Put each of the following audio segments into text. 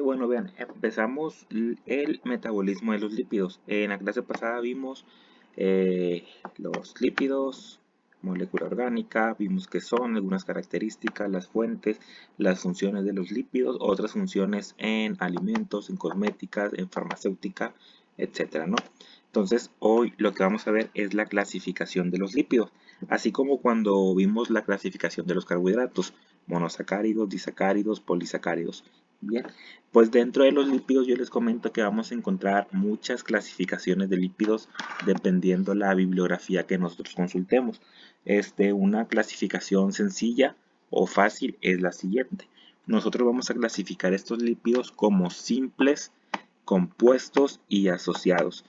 Bueno, vean, empezamos el metabolismo de los lípidos. En la clase pasada vimos los lípidos, molécula orgánica, vimos qué son, algunas características, las fuentes, las funciones de los lípidos, otras funciones en alimentos, en cosméticas, en farmacéutica, etcétera, ¿no? Entonces, hoy lo que vamos a ver es la clasificación de los lípidos, así como cuando vimos la clasificación de los carbohidratos, monosacáridos, disacáridos, polisacáridos. Bien, pues dentro de los lípidos yo les comento que vamos a encontrar muchas clasificaciones de lípidos dependiendo la bibliografía que nosotros consultemos. Una clasificación sencilla o fácil es la siguiente. Nosotros vamos a clasificar estos lípidos como simples, compuestos y asociados.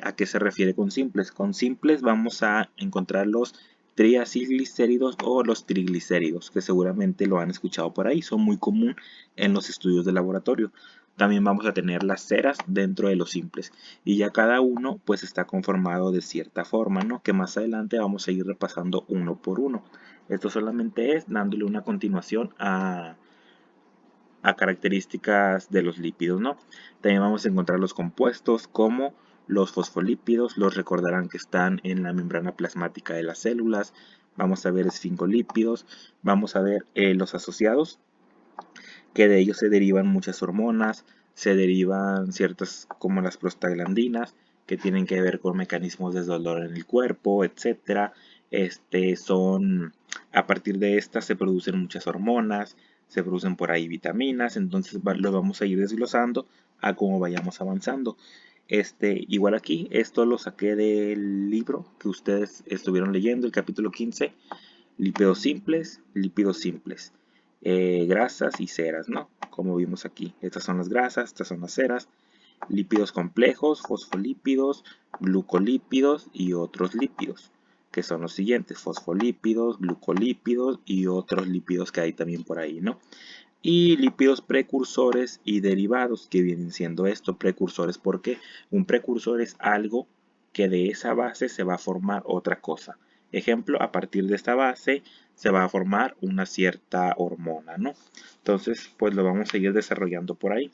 ¿A qué se refiere con simples? Con simples vamos a encontrar los triacilglicéridos o los triglicéridos, que seguramente lo han escuchado por ahí, son muy común en los estudios de laboratorio. También vamos a tener las ceras dentro de los simples y ya cada uno pues está conformado de cierta forma, ¿no? Que más adelante vamos a ir repasando uno por uno. Esto solamente es dándole una continuación a características de los lípidos, ¿no? También vamos a encontrar los compuestos como los fosfolípidos, los recordarán que están en la membrana plasmática de las células. Vamos a ver esfingolípidos, vamos a ver los asociados, que de ellos se derivan muchas hormonas, se derivan ciertas como las prostaglandinas, que tienen que ver con mecanismos de dolor en el cuerpo, etcétera. Son a partir de estas se producen muchas hormonas, se producen por ahí vitaminas, entonces lo vamos a ir desglosando a cómo vayamos avanzando. Igual aquí, esto lo saqué del libro que ustedes estuvieron leyendo, el capítulo 15, lípidos simples, grasas y ceras, ¿no? Como vimos aquí, estas son las grasas, estas son las ceras, lípidos complejos, fosfolípidos, glucolípidos y otros lípidos, que son los siguientes, fosfolípidos, glucolípidos y otros lípidos que hay también por ahí, ¿no? Y lípidos precursores y derivados, que vienen siendo esto, precursores, porque un precursor es algo que de esa base se va a formar otra cosa. Ejemplo, a partir de esta base se va a formar una cierta hormona, ¿no? Entonces, pues lo vamos a ir desarrollando por ahí.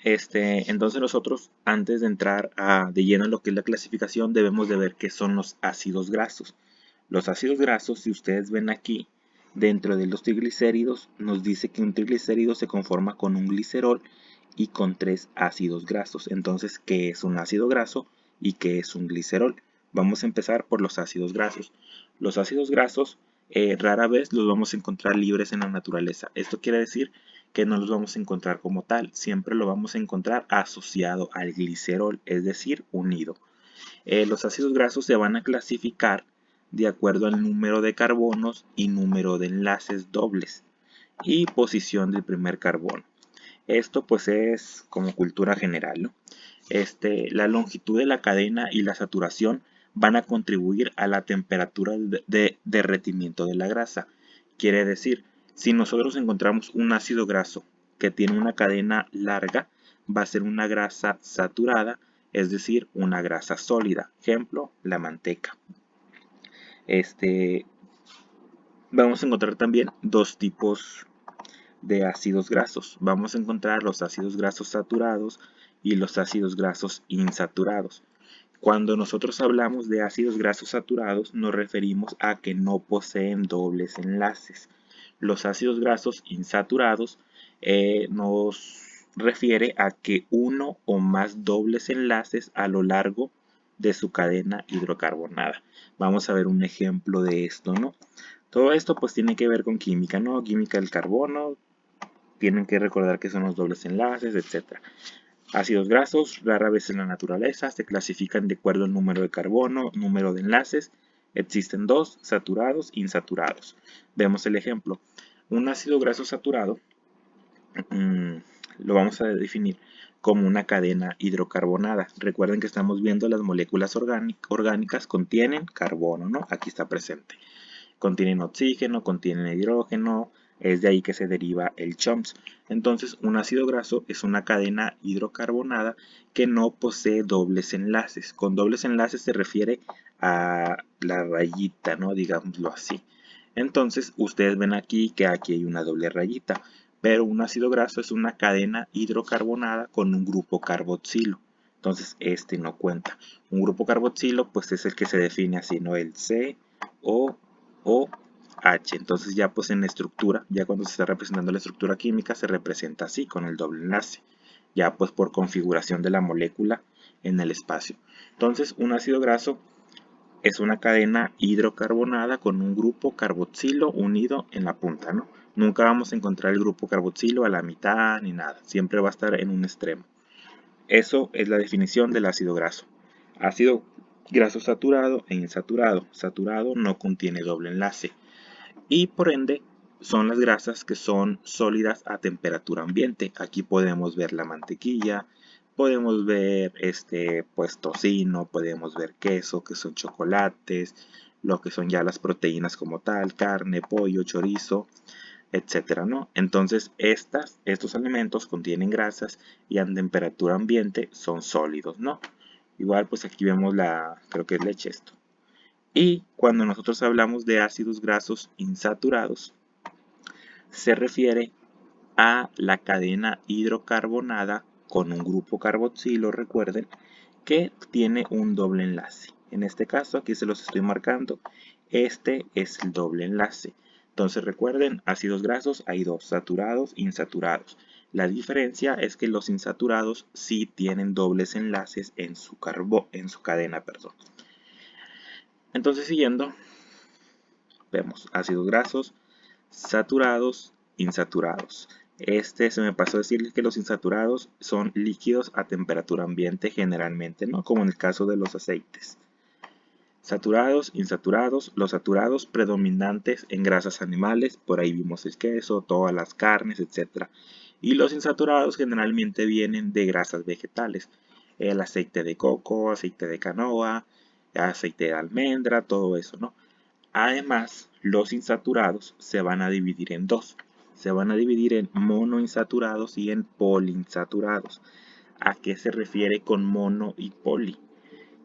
Entonces nosotros, antes de entrar de lleno en lo que es la clasificación, debemos de ver qué son los ácidos grasos. Los ácidos grasos, si ustedes ven aquí, dentro de los triglicéridos, nos dice que un triglicérido se conforma con un glicerol y con 3 ácidos grasos. Entonces, ¿qué es un ácido graso y qué es un glicerol? Vamos a empezar por los ácidos grasos. Los ácidos grasos rara vez los vamos a encontrar libres en la naturaleza. Esto quiere decir que no los vamos a encontrar como tal, siempre lo vamos a encontrar asociado al glicerol, es decir, unido. Los ácidos grasos se van a clasificar de acuerdo al número de carbonos y número de enlaces dobles y posición del primer carbono. Esto pues es como cultura general, ¿no? La longitud de la cadena y la saturación van a contribuir a la temperatura de derretimiento de la grasa. Quiere decir, si nosotros encontramos un ácido graso que tiene una cadena larga, va a ser una grasa saturada, es decir, una grasa sólida. Ejemplo, la manteca. Vamos a encontrar también dos tipos de ácidos grasos. Vamos a encontrar los ácidos grasos saturados y los ácidos grasos insaturados. Cuando nosotros hablamos de ácidos grasos saturados, nos referimos a que no poseen dobles enlaces. Los ácidos grasos insaturados nos refiere a que uno o más dobles enlaces a lo largo de su cadena hidrocarbonada. Vamos a ver un ejemplo de esto, ¿no? Todo esto pues tiene que ver con química, ¿no? Química del carbono, tienen que recordar que son los dobles enlaces, etc. Ácidos grasos, rara vez en la naturaleza, se clasifican de acuerdo al número de carbono, número de enlaces. Existen dos, saturados e insaturados. Vemos el ejemplo. Un ácido graso saturado lo vamos a definir como una cadena hidrocarbonada. Recuerden que estamos viendo las moléculas orgánicas contienen carbono, ¿no? Aquí está presente. Contienen oxígeno, contienen hidrógeno, es de ahí que se deriva el CHOMS. Entonces, un ácido graso es una cadena hidrocarbonada que no posee dobles enlaces. Con dobles enlaces se refiere a la rayita, ¿no? Digámoslo así. Entonces, ustedes ven aquí que aquí hay una doble rayita. pero un ácido graso es una cadena hidrocarbonada con un grupo carboxilo. Entonces este no cuenta. Un grupo carboxilo pues es el que se define así, ¿no? El COOH. Entonces ya pues en la estructura, ya cuando se está representando la estructura química, se representa así, con el doble enlace. Ya pues por configuración de la molécula en el espacio. Entonces un ácido graso es una cadena hidrocarbonada con un grupo carboxilo unido en la punta, ¿no? Nunca vamos a encontrar el grupo carboxilo a la mitad ni nada, siempre va a estar en un extremo. Eso es la definición del ácido graso. Ácido graso saturado e insaturado. Saturado no contiene doble enlace y por ende son las grasas que son sólidas a temperatura ambiente. Aquí podemos ver la mantequilla, podemos ver pues tocino, podemos ver queso, que son chocolates, lo que son ya las proteínas como tal, carne, pollo, chorizo, etcétera, ¿no? Entonces estos alimentos contienen grasas y a temperatura ambiente son sólidos, ¿no? Igual pues aquí vemos creo que es leche esto. Y cuando nosotros hablamos de ácidos grasos insaturados, se refiere a la cadena hidrocarbonada con un grupo carboxilo, recuerden, que tiene un doble enlace. En este caso, aquí se los estoy marcando, este es el doble enlace. Entonces recuerden, ácidos grasos hay dos, saturados e insaturados. La diferencia es que los insaturados sí tienen dobles enlaces en su cadena, perdón. Entonces siguiendo, vemos ácidos grasos, saturados, insaturados. Se me pasó a decirles que los insaturados son líquidos a temperatura ambiente generalmente, ¿no? Como en el caso de los aceites. Saturados, insaturados, los saturados predominantes en grasas animales, por ahí vimos el queso, todas las carnes, etc. Y los insaturados generalmente vienen de grasas vegetales, el aceite de coco, aceite de canoa, aceite de almendra, todo eso, ¿no? Además, los insaturados se van a dividir en dos. Se van a dividir en monoinsaturados y en poliinsaturados. ¿A qué se refiere con mono y poli?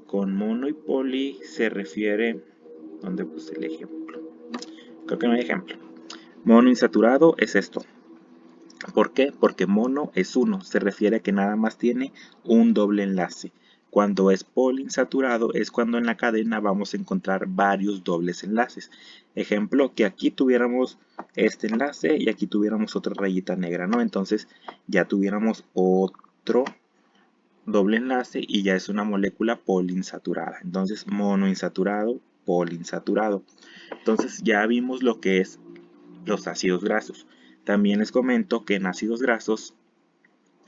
Con mono y poli se refiere... ¿Dónde puse el ejemplo? Creo que no hay ejemplo. Monoinsaturado es esto. ¿Por qué? Porque mono es uno. Se refiere a que nada más tiene un doble enlace. Cuando es poliinsaturado es cuando en la cadena vamos a encontrar varios dobles enlaces. Ejemplo, que aquí tuviéramos este enlace y aquí tuviéramos otra rayita negra, ¿no? Entonces ya tuviéramos otro doble enlace y ya es una molécula poliinsaturada. Entonces monoinsaturado, poliinsaturado. Entonces ya vimos lo que es los ácidos grasos. También les comento que en ácidos grasos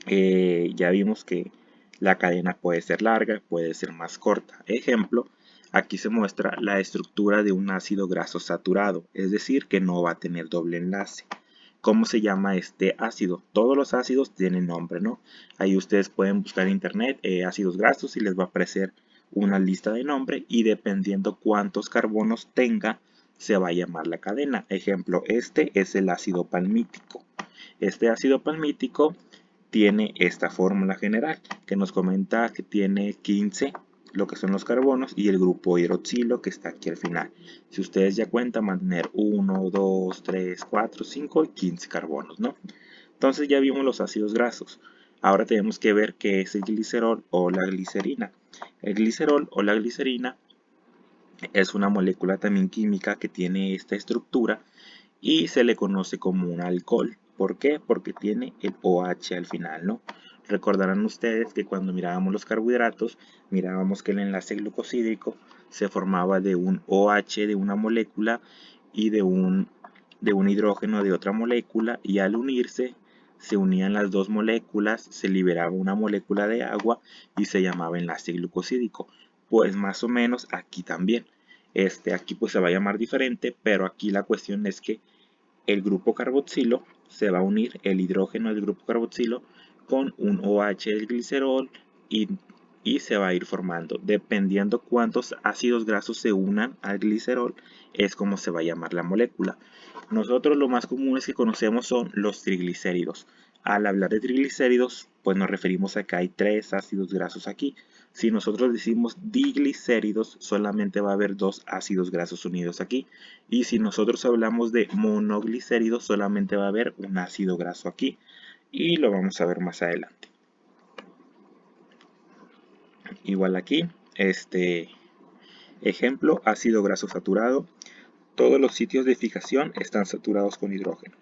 ya vimos que la cadena puede ser larga, puede ser más corta. Ejemplo, aquí se muestra la estructura de un ácido graso saturado, es decir, que no va a tener doble enlace. ¿Cómo se llama este ácido? Todos los ácidos tienen nombre, ¿no? Ahí ustedes pueden buscar en internet ácidos grasos y les va a aparecer una lista de nombre y dependiendo cuántos carbonos tenga, se va a llamar la cadena. Ejemplo, este es el ácido palmítico. Este ácido palmítico tiene esta fórmula general que nos comenta que tiene 15 lo que son los carbonos y el grupo hidroxilo que está aquí al final. Si ustedes ya cuentan, van a tener 1, 2, 3, 4, 5 y 15 carbonos, ¿no? Entonces ya vimos los ácidos grasos. Ahora tenemos que ver qué es el glicerol o la glicerina. El glicerol o la glicerina es una molécula también química que tiene esta estructura y se le conoce como un alcohol. ¿Por qué? Porque tiene el OH al final, ¿no? Recordarán ustedes que cuando mirábamos los carbohidratos, mirábamos que el enlace glucosídrico se formaba de un OH de una molécula y de un hidrógeno de otra molécula, y al unirse se unían las dos moléculas, se liberaba una molécula de agua y se llamaba enlace glucosídrico. Pues más o menos aquí también. Aquí pues se va a llamar diferente, pero aquí la cuestión es que el grupo carboxilo se va a unir el hidrógeno del grupo carboxilo con un OH del glicerol y se va a ir formando. Dependiendo cuántos ácidos grasos se unan al glicerol, es como se va a llamar la molécula. Nosotros lo más comunes que conocemos son los triglicéridos. Al hablar de triglicéridos, pues nos referimos a que hay tres ácidos grasos aquí. Si nosotros decimos diglicéridos, solamente va a haber dos ácidos grasos unidos aquí. Y si nosotros hablamos de monoglicéridos, solamente va a haber un ácido graso aquí. Y lo vamos a ver más adelante. Igual aquí, ejemplo, ácido graso saturado. Todos los sitios de fijación están saturados con hidrógeno.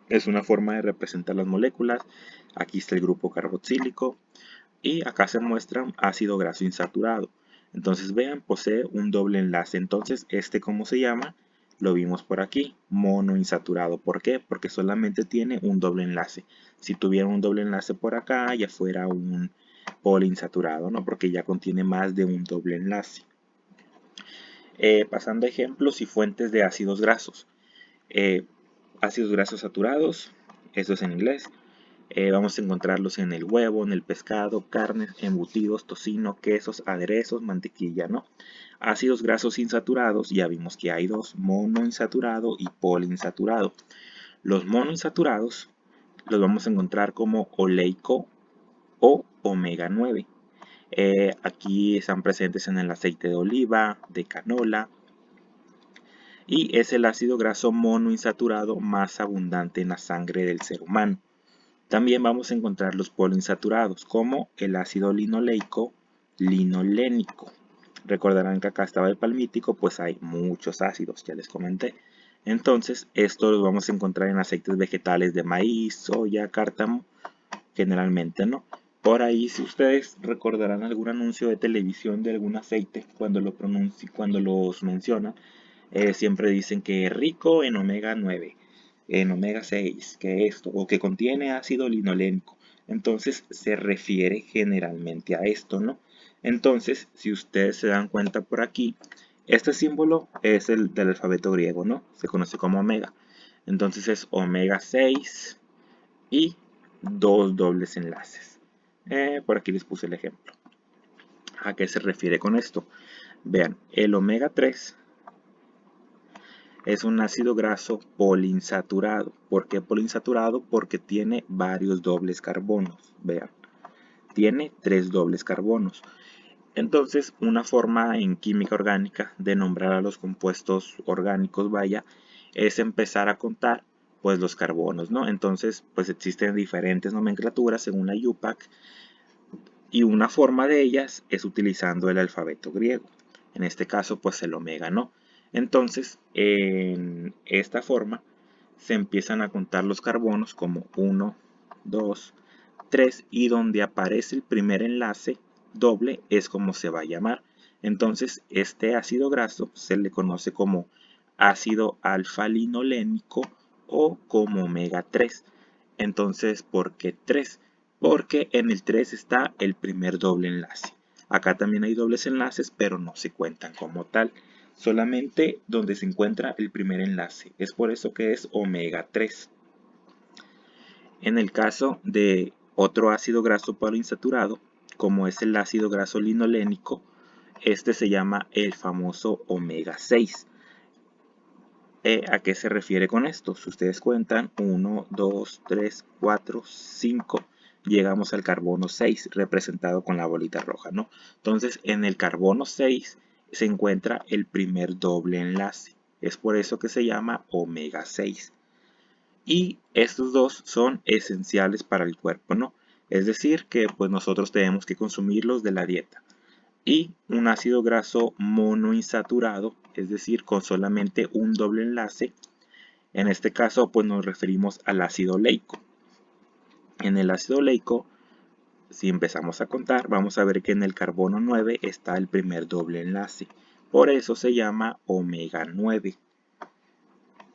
Es una forma de representar las moléculas. Aquí está el grupo carboxílico. Y acá se muestra un ácido graso insaturado. Entonces vean, posee un doble enlace. Entonces, ¿cómo se llama? Lo vimos por aquí, monoinsaturado. ¿Por qué? Porque solamente tiene un doble enlace. Si tuviera un doble enlace por acá, ya fuera un poliinsaturado, ¿no? Porque ya contiene más de un doble enlace. Pasando a ejemplos y fuentes de ácidos grasos. Ácidos grasos saturados, eso es en inglés. Vamos a encontrarlos en el huevo, en el pescado, carnes, embutidos, tocino, quesos, aderezos, mantequilla, ¿no? Ácidos grasos insaturados, ya vimos que hay dos, monoinsaturado y poliinsaturado. Los monoinsaturados los vamos a encontrar como oleico o omega 9. Aquí están presentes en el aceite de oliva, de canola, y es el ácido graso monoinsaturado más abundante en la sangre del ser humano. También vamos a encontrar los poliinsaturados, como el ácido linoleico, linolénico. Recordarán que acá estaba el palmítico, pues hay muchos ácidos, ya les comenté. Entonces, estos los vamos a encontrar en aceites vegetales de maíz, soya, cártamo, generalmente, ¿no? Por ahí, si ustedes recordarán algún anuncio de televisión de algún aceite, cuando los mencionan, siempre dicen que es rico en omega 9, en omega 6, que esto, o que contiene ácido linolénico. Entonces se refiere generalmente a esto, ¿no? Entonces, si ustedes se dan cuenta por aquí, este símbolo es el del alfabeto griego, ¿no? Se conoce como omega. Entonces es omega 6 y dos dobles enlaces. Por aquí les puse el ejemplo. ¿A qué se refiere con esto? Vean, el omega 3 es un ácido graso poliinsaturado. ¿Por qué poliinsaturado? Porque tiene varios dobles carbonos. Vean, tiene 3 dobles carbonos. Entonces, una forma en química orgánica de nombrar a los compuestos orgánicos, vaya, es empezar a contar pues los carbonos, ¿no? Entonces, pues existen diferentes nomenclaturas según la UPAC y una forma de ellas es utilizando el alfabeto griego. En este caso, pues el omega, ¿no? Entonces, en esta forma se empiezan a contar los carbonos como 1, 2, 3 y donde aparece el primer enlace doble es como se va a llamar. Entonces, este ácido graso se le conoce como ácido alfa-linolénico o como omega 3. Entonces, ¿por qué 3? Porque en el 3 está el primer doble enlace. Acá también hay dobles enlaces, pero no se cuentan como tal. Solamente donde se encuentra el primer enlace. Es por eso que es omega 3. En el caso de otro ácido graso poliinsaturado, como es el ácido graso linolénico, este se llama el famoso omega 6. ¿A qué se refiere con esto? Si ustedes cuentan, 1, 2, 3, 4, 5, llegamos al carbono 6, representado con la bolita roja, ¿no? Entonces, en el carbono 6 se encuentra el primer doble enlace. Es por eso que se llama omega 6. Y estos dos son esenciales para el cuerpo, ¿no? Es decir, que pues nosotros tenemos que consumirlos de la dieta. Y un ácido graso monoinsaturado, es decir, con solamente un doble enlace. En este caso, pues nos referimos al ácido oleico. En el ácido oleico, si empezamos a contar, vamos a ver que en el carbono 9 está el primer doble enlace. Por eso se llama omega 9.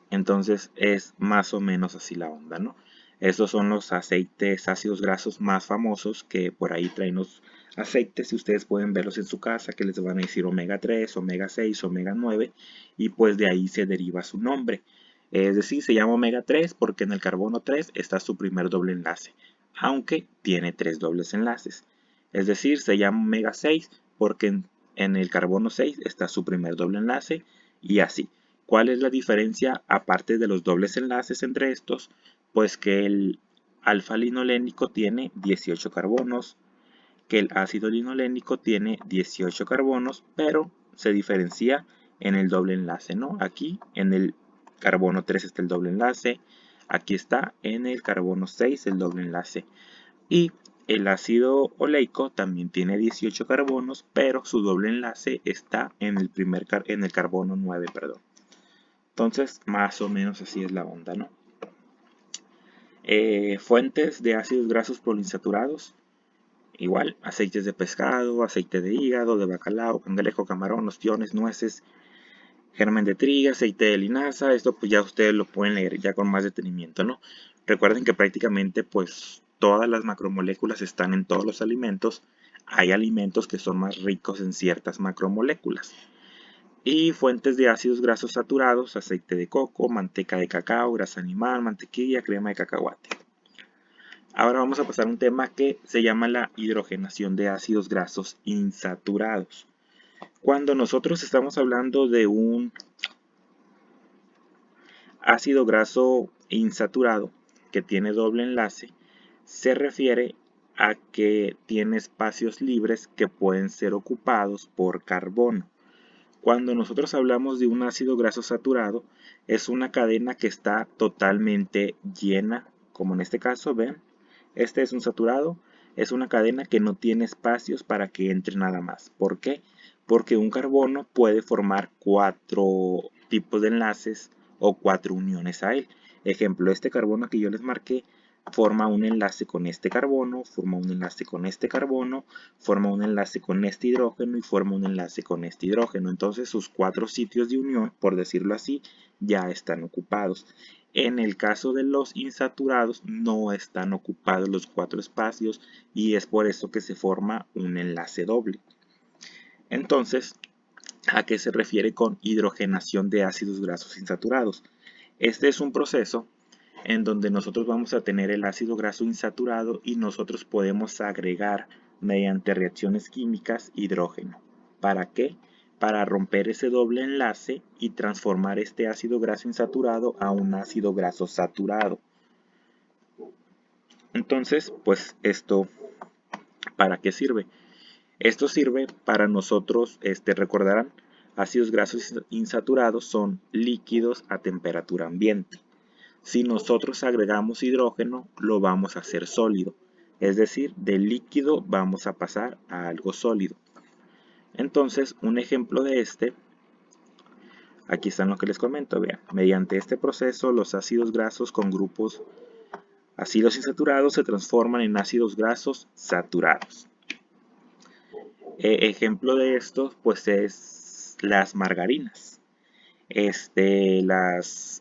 Entonces es más o menos así la onda, ¿no? Estos son los aceites ácidos grasos más famosos que por ahí traen los aceites y ustedes pueden verlos en su casa que les van a decir omega 3, omega 6, omega 9 y pues de ahí se deriva su nombre. Es decir, se llama omega 3 porque en el carbono 3 está su primer doble enlace, aunque tiene 3 dobles enlaces. Es decir, se llama omega 6 porque en el carbono 6 está su primer doble enlace y así. ¿Cuál es la diferencia aparte de los dobles enlaces entre estos? Pues que el alfa-linolénico tiene 18 carbonos, que el ácido linolénico tiene 18 carbonos, pero se diferencia en el doble enlace, ¿no? Aquí en el carbono 3 está el doble enlace, aquí está en el carbono 6 el doble enlace. Y el ácido oleico también tiene 18 carbonos, pero su doble enlace está en el carbono 9, perdón. Entonces, más o menos así es la onda, ¿no? Fuentes de ácidos grasos poliinsaturados. Igual, aceites de pescado, aceite de hígado, de bacalao, cangrejo, camarón, ostiones, nueces, germen de trigo, aceite de linaza. Esto pues ya ustedes lo pueden leer ya con más detenimiento, ¿no? Recuerden que prácticamente pues todas las macromoléculas están en todos los alimentos. Hay alimentos que son más ricos en ciertas macromoléculas. Y fuentes de ácidos grasos saturados, aceite de coco, manteca de cacao, grasa animal, mantequilla, crema de cacahuate. Ahora vamos a pasar a un tema que se llama la hidrogenación de ácidos grasos insaturados. Cuando nosotros estamos hablando de un ácido graso insaturado que tiene doble enlace, se refiere a que tiene espacios libres que pueden ser ocupados por carbono. Cuando nosotros hablamos de un ácido graso saturado, es una cadena que está totalmente llena, como en este caso, ven, este es un saturado, es una cadena que no tiene espacios para que entre nada más. ¿Por qué? Porque un carbono puede formar 4 tipos de enlaces o 4 uniones a él. Ejemplo, este carbono que yo les marqué forma un enlace con este carbono, forma un enlace con este carbono, forma un enlace con este hidrógeno y forma un enlace con este hidrógeno. Entonces sus 4 sitios de unión, por decirlo así, ya están ocupados. En el caso de los insaturados no están ocupados los 4 espacios y es por eso que se forma un enlace doble. Entonces, ¿a qué se refiere con hidrogenación de ácidos grasos insaturados? Este es un proceso en donde nosotros vamos a tener el ácido graso insaturado y nosotros podemos agregar mediante reacciones químicas hidrógeno. ¿Para qué? Para romper ese doble enlace y transformar este ácido graso insaturado a un ácido graso saturado. Entonces, pues esto, ¿para qué sirve? Esto sirve para nosotros, recordarán, ácidos grasos insaturados son líquidos a temperatura ambiente. Si nosotros agregamos hidrógeno, lo vamos a hacer sólido. Es decir, del líquido vamos a pasar a algo sólido. Entonces, un ejemplo de aquí están lo que les comento. Vean, mediante este proceso, los ácidos grasos con grupos ácidos insaturados se transforman en ácidos grasos saturados. Ejemplo de esto, pues es las margarinas.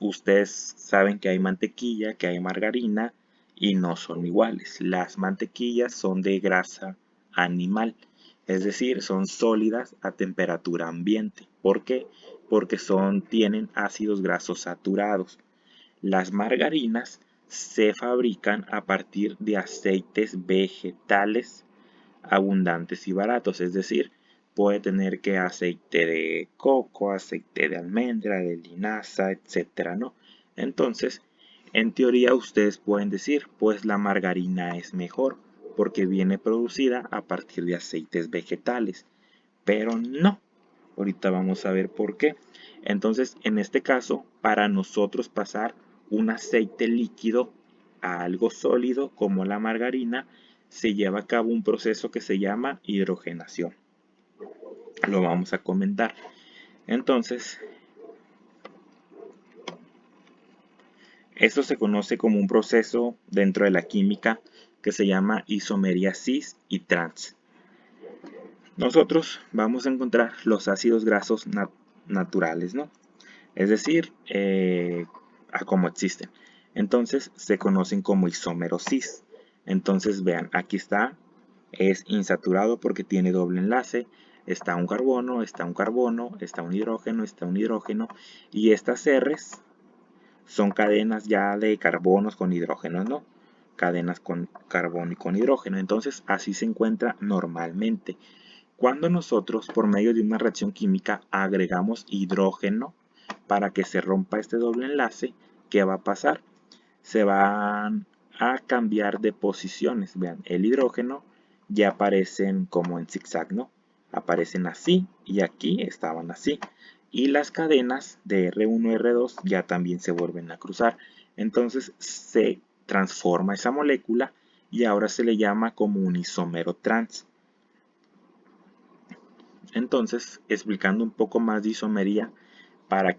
Ustedes saben que hay mantequilla, que hay margarina y no son iguales. Las mantequillas son de grasa animal, es decir, son sólidas a temperatura ambiente. ¿Por qué? Porque tienen ácidos grasos saturados. Las margarinas se fabrican a partir de aceites vegetales abundantes y baratos, es decir, puede tener que aceite de coco, aceite de almendra, de linaza, etcétera, ¿no? Entonces, en teoría ustedes pueden decir, pues la margarina es mejor porque viene producida a partir de aceites vegetales, pero no. Ahorita vamos a ver por qué. Entonces, en este caso, para nosotros pasar un aceite líquido a algo sólido como la margarina, se lleva a cabo un proceso que se llama hidrogenación. Lo vamos a comentar. Entonces, esto se conoce como un proceso dentro de la química que se llama isomería cis y trans. Nosotros vamos a encontrar los ácidos grasos naturales, ¿no? Es decir, a cómo existen. Entonces, se conocen como isómeros cis. Entonces, vean, aquí está, es insaturado porque tiene doble enlace. Está un carbono, está un carbono, está un hidrógeno, está un hidrógeno. Y estas R's son cadenas ya de carbonos con hidrógeno, ¿no? Cadenas con carbono y con hidrógeno. Entonces, así se encuentra normalmente. Cuando nosotros, por medio de una reacción química, agregamos hidrógeno para que se rompa este doble enlace, ¿qué va a pasar? Se van a cambiar de posiciones. Vean, el hidrógeno ya aparecen como en zigzag, ¿no? Aparecen así y aquí estaban así. Y las cadenas de R1 y R2 ya también se vuelven a cruzar. Entonces se transforma esa molécula y ahora se le llama como un isómero trans. Entonces, explicando un poco más de isomería, para